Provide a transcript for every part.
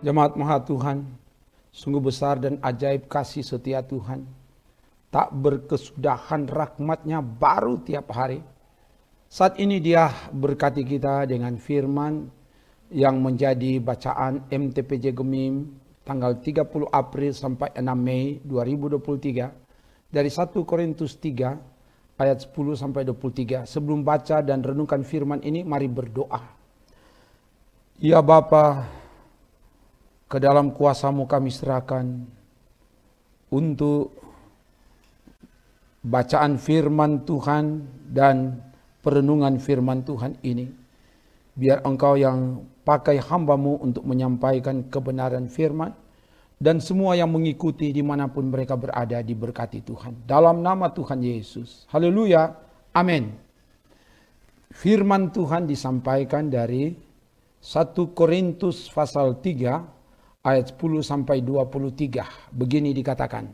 Jemaat Maha Tuhan, sungguh besar dan ajaib kasih setia Tuhan. Tak berkesudahan rahmat-Nya baru tiap hari. Saat ini Dia berkati kita dengan firman yang menjadi bacaan MTPJ Gemim tanggal 30 April sampai 6 Mei 2023 dari 1 Korintus 3 ayat 10 sampai 23. Sebelum baca dan renungkan firman ini, mari berdoa. Ya Bapa, ke dalam kuasa-Mu kami serahkan untuk bacaan firman Tuhan dan perenungan firman Tuhan ini. Biar Engkau yang pakai hamba-Mu untuk menyampaikan kebenaran firman, dan semua yang mengikuti dimanapun mereka berada diberkati Tuhan. Dalam nama Tuhan Yesus. Haleluya. Amin. Firman Tuhan disampaikan dari 1 Korintus pasal 3 ayat 10 sampai 23. Begini dikatakan.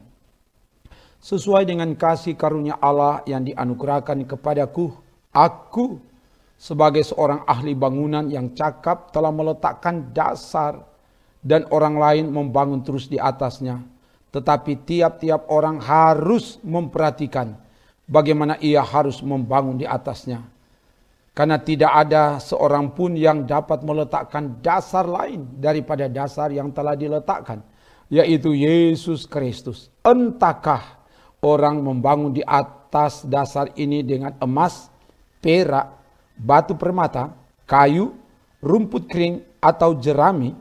Sesuai dengan kasih karunia Allah yang dianugerahkan kepadaku, aku sebagai seorang ahli bangunan yang cakap telah meletakkan dasar dan orang lain membangun terus di atasnya. Tetapi tiap-tiap orang harus memperhatikan bagaimana ia harus membangun di atasnya. Karena tidak ada seorang pun yang dapat meletakkan dasar lain daripada dasar yang telah diletakkan, yaitu Yesus Kristus. Entahkah orang membangun di atas dasar ini dengan emas, perak, batu permata, kayu, rumput kering, atau jerami,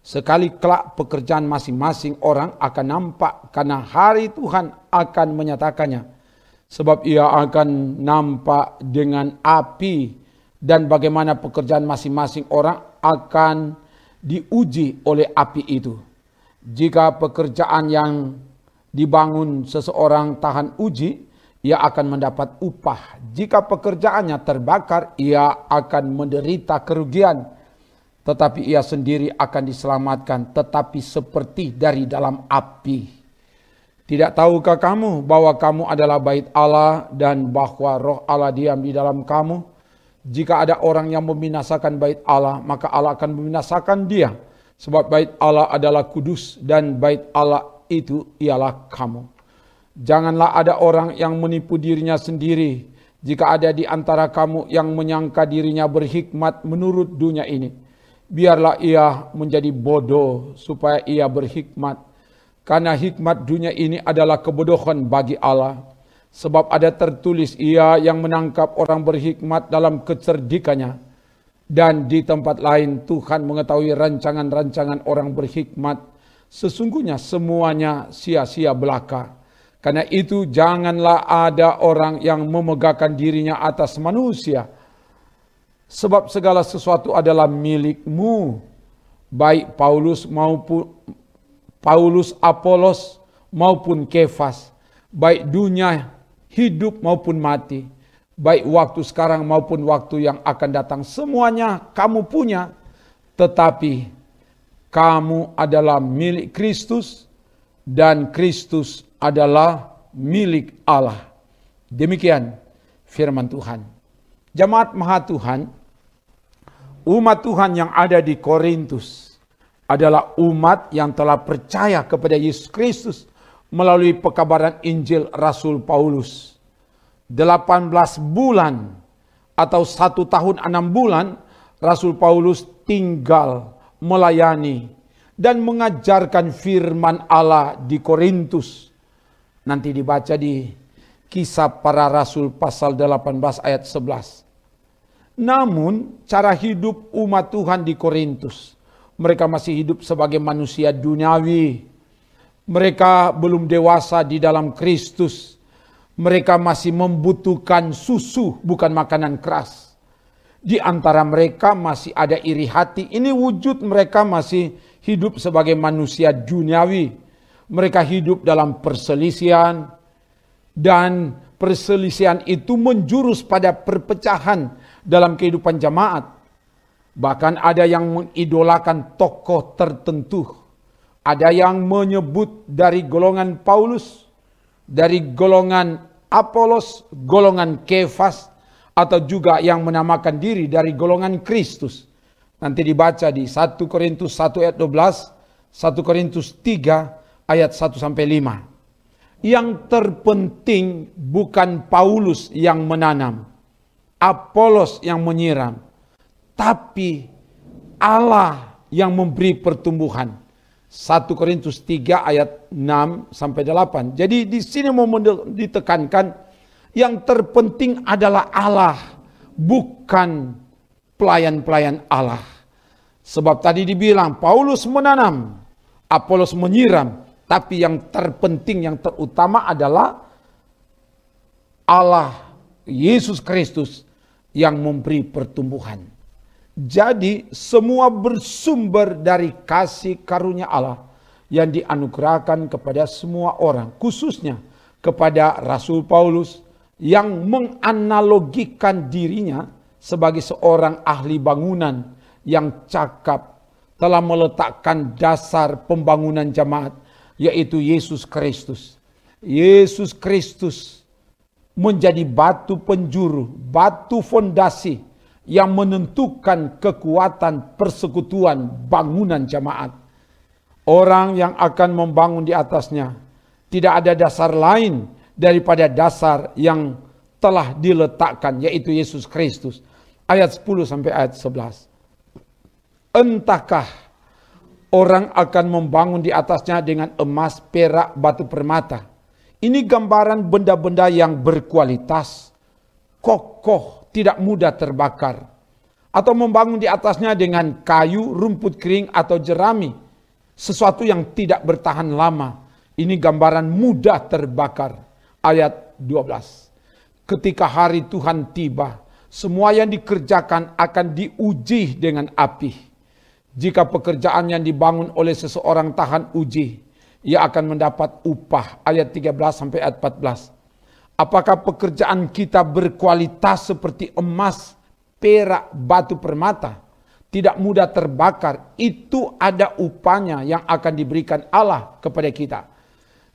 sekali kelak pekerjaan masing-masing orang akan nampak, karena hari Tuhan akan menyatakannya. Sebab ia akan nampak dengan api, dan bagaimana pekerjaan masing-masing orang akan diuji oleh api itu. Jika pekerjaan yang dibangun seseorang tahan uji, ia akan mendapat upah. Jika pekerjaannya terbakar, ia akan menderita kerugian. Tetapi ia sendiri akan diselamatkan, tetapi seperti dari dalam api. Tidak tahukah kamu bahwa kamu adalah bait Allah dan bahwa roh Allah diam di dalam kamu? Jika ada orang yang membinasakan bait Allah, maka Allah akan membinasakan dia. Sebab bait Allah adalah kudus dan bait Allah itu ialah kamu. Janganlah ada orang yang menipu dirinya sendiri. Jika ada di antara kamu yang menyangka dirinya berhikmat menurut dunia ini, biarlah ia menjadi bodoh supaya ia berhikmat. Karena hikmat dunia ini adalah kebodohan bagi Allah. Sebab ada tertulis, ia yang menangkap orang berhikmat dalam kecerdikannya. Dan di tempat lain Tuhan mengetahui rancangan-rancangan orang berhikmat. Sesungguhnya semuanya sia-sia belaka. Karena itu janganlah ada orang yang memegahkan dirinya atas manusia. Sebab segala sesuatu adalah milikmu. Baik Paulus, Apolos maupun Kefas, baik dunia hidup maupun mati, baik waktu sekarang maupun waktu yang akan datang, semuanya kamu punya, tetapi kamu adalah milik Kristus dan Kristus adalah milik Allah. Demikian firman Tuhan. Jemaat Maha Tuhan, umat Tuhan yang ada di Korintus adalah umat yang telah percaya kepada Yesus Kristus melalui pekabaran Injil Rasul Paulus. 18 bulan atau 1 tahun 6 bulan Rasul Paulus tinggal melayani dan mengajarkan firman Allah di Korintus. Nanti dibaca di Kisah Para Rasul pasal 18 ayat 11. Namun cara hidup umat Tuhan di Korintus, mereka masih hidup sebagai manusia duniawi. Mereka belum dewasa di dalam Kristus. Mereka masih membutuhkan susu, bukan makanan keras. Di antara mereka masih ada iri hati. Ini wujud mereka masih hidup sebagai manusia duniawi. Mereka hidup dalam perselisihan. Dan perselisihan itu menjurus pada perpecahan dalam kehidupan jemaat. Bahkan ada yang mengidolakan tokoh tertentu. Ada yang menyebut dari golongan Paulus, dari golongan Apolos, golongan Kefas, atau juga yang menamakan diri dari golongan Kristus. Nanti dibaca di 1 Korintus 1 ayat 12, 1 Korintus 3 ayat 1 sampai 5. Yang terpenting bukan Paulus yang menanam, Apolos yang menyiram, tapi Allah yang memberi pertumbuhan. 1 Korintus 3 ayat 6 sampai 8. Jadi di sini mau ditekankan yang terpenting adalah Allah, bukan pelayan-pelayan Allah. Sebab tadi dibilang Paulus menanam, Apolos menyiram, tapi yang terpenting, yang terutama adalah Allah, Yesus Kristus yang memberi pertumbuhan. Jadi semua bersumber dari kasih karunia Allah yang dianugerahkan kepada semua orang, khususnya kepada Rasul Paulus yang menganalogikan dirinya sebagai seorang ahli bangunan yang cakap, telah meletakkan dasar pembangunan jemaat, yaitu Yesus Kristus. Yesus Kristus menjadi batu penjuru, batu fondasi yang menentukan kekuatan persekutuan bangunan jemaat. Orang yang akan membangun di atasnya tidak ada dasar lain daripada dasar yang telah diletakkan, yaitu Yesus Kristus. Ayat 10 sampai ayat 11. Entahkah orang akan membangun di atasnya dengan emas, perak, batu permata. Ini gambaran benda-benda yang berkualitas, kokoh, tidak mudah terbakar. Atau membangun di atasnya dengan kayu, rumput kering, atau jerami. Sesuatu yang tidak bertahan lama. Ini gambaran mudah terbakar. Ayat 12. Ketika hari Tuhan tiba, semua yang dikerjakan akan diuji dengan api. Jika pekerjaan yang dibangun oleh seseorang tahan uji, ia akan mendapat upah. Ayat 13 sampai ayat 14. Apakah pekerjaan kita berkualitas seperti emas, perak, batu permata? Tidak mudah terbakar. Itu ada upahnya yang akan diberikan Allah kepada kita.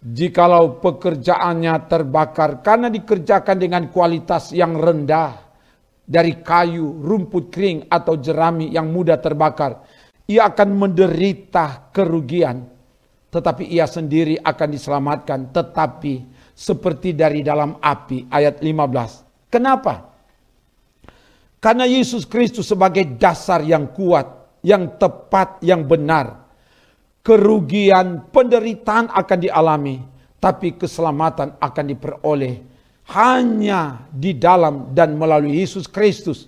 Jikalau pekerjaannya terbakar karena dikerjakan dengan kualitas yang rendah, dari kayu, rumput kering, atau jerami yang mudah terbakar, ia akan menderita kerugian. Tetapi ia sendiri akan diselamatkan, tetapi seperti dari dalam api. Ayat 15. Kenapa? Karena Yesus Kristus sebagai dasar yang kuat, yang tepat, yang benar. Kerugian, penderitaan akan dialami, tapi keselamatan akan diperoleh hanya di dalam dan melalui Yesus Kristus.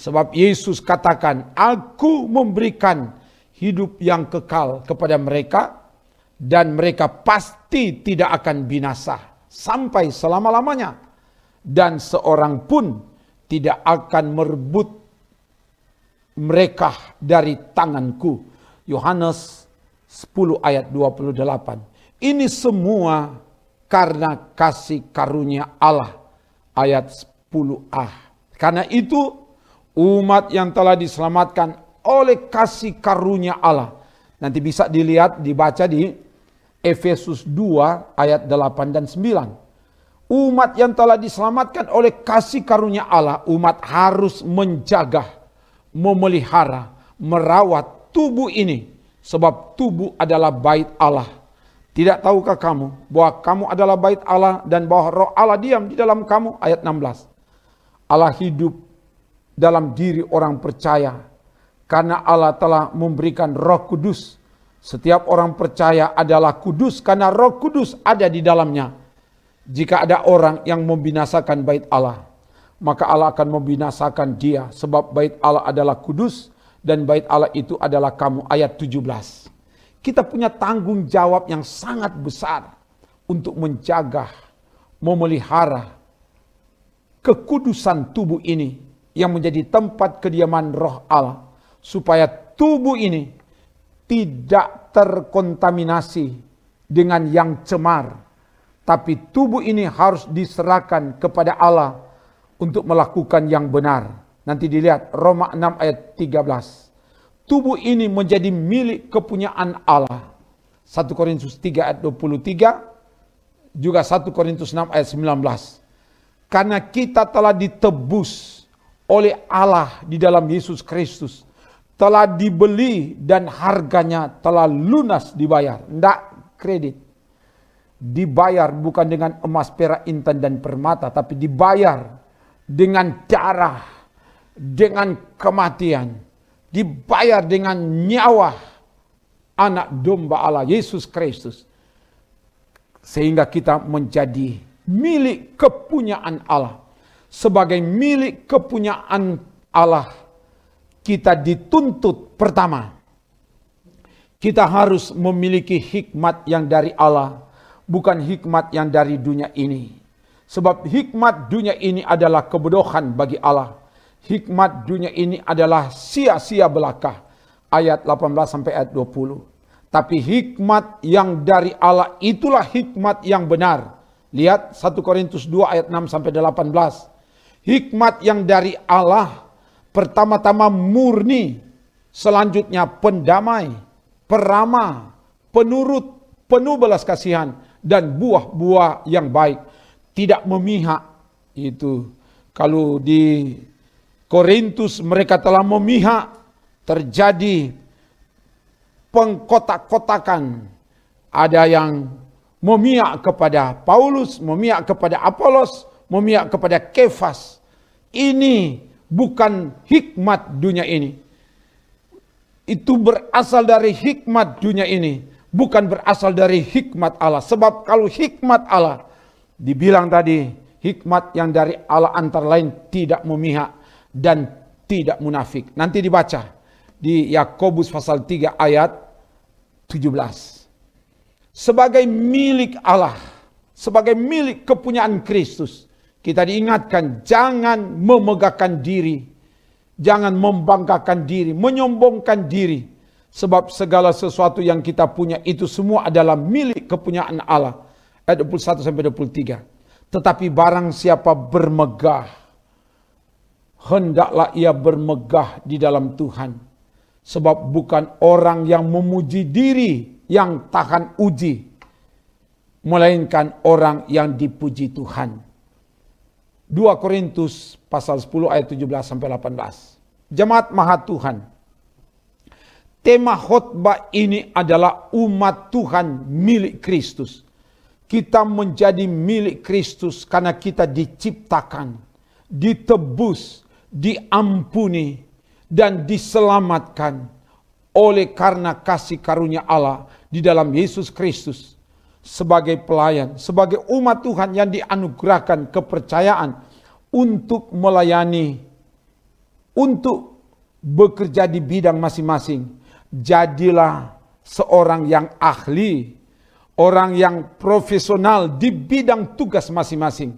Sebab Yesus katakan, aku memberikan hidup yang kekal kepada mereka, dan mereka pasti tidak akan binasa sampai selama-lamanya. Dan seorang pun tidak akan merebut mereka dari tanganku. Yohanes 10 ayat 28. Ini semua karena kasih karunia Allah. Ayat 10a. Karena itu umat yang telah diselamatkan oleh kasih karunia Allah. Nanti bisa dilihat, dibaca di Efesus 2 ayat 8 dan 9. Umat yang telah diselamatkan oleh kasih karunia Allah, umat harus menjaga, memelihara, merawat tubuh ini. Sebab tubuh adalah bait Allah. Tidak tahukah kamu bahwa kamu adalah bait Allah dan bahwa roh Allah diam di dalam kamu? Ayat 16. Allah hidup dalam diri orang percaya karena Allah telah memberikan Roh Kudus. Setiap orang percaya adalah kudus karena Roh Kudus ada di dalamnya. Jika ada orang yang membinasakan bait Allah, maka Allah akan membinasakan dia, sebab bait Allah adalah kudus dan bait Allah itu adalah kamu. Ayat 17. Kita punya tanggung jawab yang sangat besar untuk menjaga, memelihara kekudusan tubuh ini yang menjadi tempat kediaman roh Allah, supaya tubuh ini tidak terkontaminasi dengan yang cemar, tapi tubuh ini harus diserahkan kepada Allah untuk melakukan yang benar. Nanti dilihat Roma 6 ayat 13. Tubuh ini menjadi milik kepunyaan Allah. 1 Korintus 3 ayat 23, juga 1 Korintus 6 ayat 19. Karena kita telah ditebus oleh Allah di dalam Yesus Kristus, telah dibeli dan harganya telah lunas dibayar. Tidak kredit. Dibayar bukan dengan emas, perak, intan, dan permata, tapi dibayar dengan darah, dengan kematian, dibayar dengan nyawa anak domba Allah, Yesus Kristus. Sehingga kita menjadi milik kepunyaan Allah. Sebagai milik kepunyaan Allah, kita dituntut pertama, kita harus memiliki hikmat yang dari Allah, bukan hikmat yang dari dunia ini. Sebab hikmat dunia ini adalah kebodohan bagi Allah. Hikmat dunia ini adalah sia-sia belaka. Ayat 18 sampai ayat 20. Tapi hikmat yang dari Allah itulah hikmat yang benar. Lihat 1 Korintus 2 ayat 6 sampai 18. Hikmat yang dari Allah pertama-tama murni, selanjutnya pendamai, peramah, penurut, penuh belas kasihan, dan buah-buah yang baik, tidak memihak. Itu kalau di Korintus mereka telah memihak, terjadi pengkotak-kotakan. Ada yang memihak kepada Paulus, memihak kepada Apolos, memihak kepada Kefas. Ini bukan hikmat dunia ini. Itu berasal dari hikmat dunia ini, bukan berasal dari hikmat Allah. Sebab kalau hikmat Allah, dibilang tadi, hikmat yang dari Allah antara lain tidak memihak dan tidak munafik. Nanti dibaca di Yakobus pasal 3 ayat 17. Sebagai milik Allah, sebagai milik kepunyaan Kristus, kita diingatkan jangan memegahkan diri, jangan membanggakan diri, menyombongkan diri. Sebab segala sesuatu yang kita punya itu semua adalah milik kepunyaan Allah. Ayat 21 sampai 23. Tetapi barang siapa bermegah, hendaklah ia bermegah di dalam Tuhan. Sebab bukan orang yang memuji diri yang tahan uji, melainkan orang yang dipuji Tuhan. 2 Korintus pasal 10 ayat 17 sampai 18. Jemaat Maha Tuhan, tema khotbah ini adalah umat Tuhan milik Kristus. Kita menjadi milik Kristus karena kita diciptakan, ditebus, diampuni, dan diselamatkan oleh karena kasih karunia Allah di dalam Yesus Kristus. Sebagai pelayan, sebagai umat Tuhan yang dianugerahkan kepercayaan untuk melayani, untuk bekerja di bidang masing-masing. Jadilah seorang yang ahli, orang yang profesional di bidang tugas masing-masing,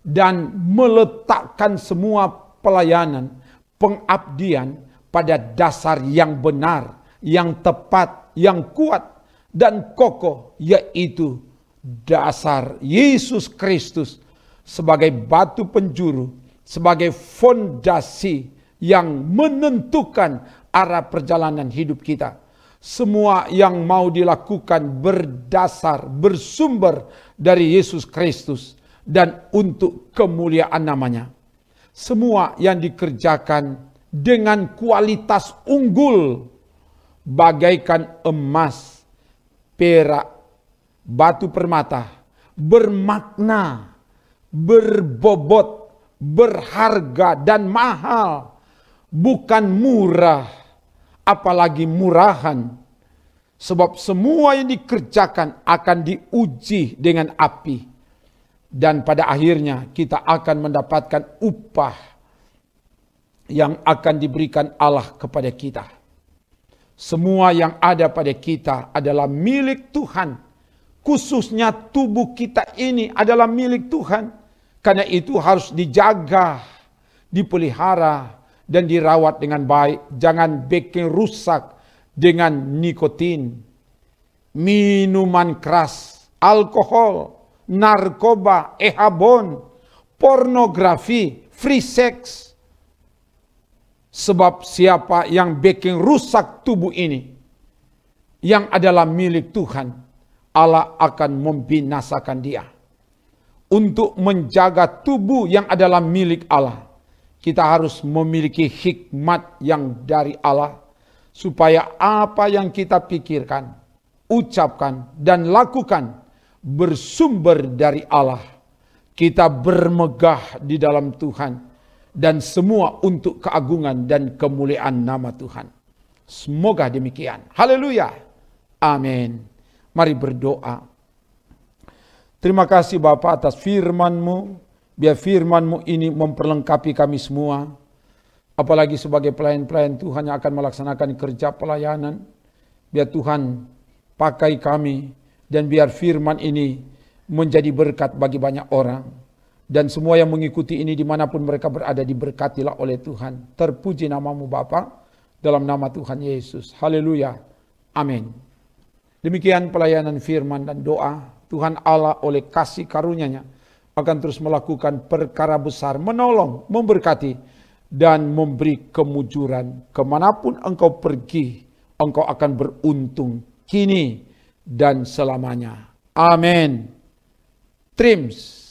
dan meletakkan semua pelayanan, pengabdian pada dasar yang benar, yang tepat, yang kuat, dan kokoh, yaitu dasar Yesus Kristus sebagai batu penjuru, sebagai fondasi yang menentukan arah perjalanan hidup kita. Semua yang mau dilakukan berdasar, bersumber dari Yesus Kristus dan untuk kemuliaan namanya. Semua yang dikerjakan dengan kualitas unggul, bagaikan emas, perak, batu permata, bermakna, berbobot, berharga, dan mahal. Bukan murah, apalagi murahan. Sebab semua yang dikerjakan akan diuji dengan api. Dan pada akhirnya kita akan mendapatkan upah yang akan diberikan Allah kepada kita. Semua yang ada pada kita adalah milik Tuhan. Khususnya tubuh kita ini adalah milik Tuhan. Karena itu harus dijaga, dipelihara, dan dirawat dengan baik. Jangan bikin rusak dengan nikotin, minuman keras, alkohol, narkoba, ehabon, pornografi, free sex. Sebab siapa yang bikin rusak tubuh ini, yang adalah milik Tuhan, Allah akan membinasakan dia. Untuk menjaga tubuh yang adalah milik Allah, kita harus memiliki hikmat yang dari Allah, supaya apa yang kita pikirkan, ucapkan, dan lakukan bersumber dari Allah. Kita bermegah di dalam Tuhan, dan semua untuk keagungan dan kemuliaan nama Tuhan. Semoga demikian. Haleluya. Amin. Mari berdoa. Terima kasih Bapa atas firman-Mu. Biar firman-Mu ini memperlengkapi kami semua. Apalagi sebagai pelayan-pelayan Tuhan yang akan melaksanakan kerja pelayanan. Biar Tuhan pakai kami. Dan biar firman ini menjadi berkat bagi banyak orang. Dan semua yang mengikuti ini dimanapun mereka berada diberkatilah oleh Tuhan. Terpuji nama-Mu Bapa. Dalam nama Tuhan Yesus. Haleluya. Amin. Demikian pelayanan firman dan doa. Tuhan Allah oleh kasih karunia-Nya akan terus melakukan perkara besar, menolong, memberkati, dan memberi kemujuran. Kemanapun engkau pergi, engkau akan beruntung kini dan selamanya. Amin. Trims.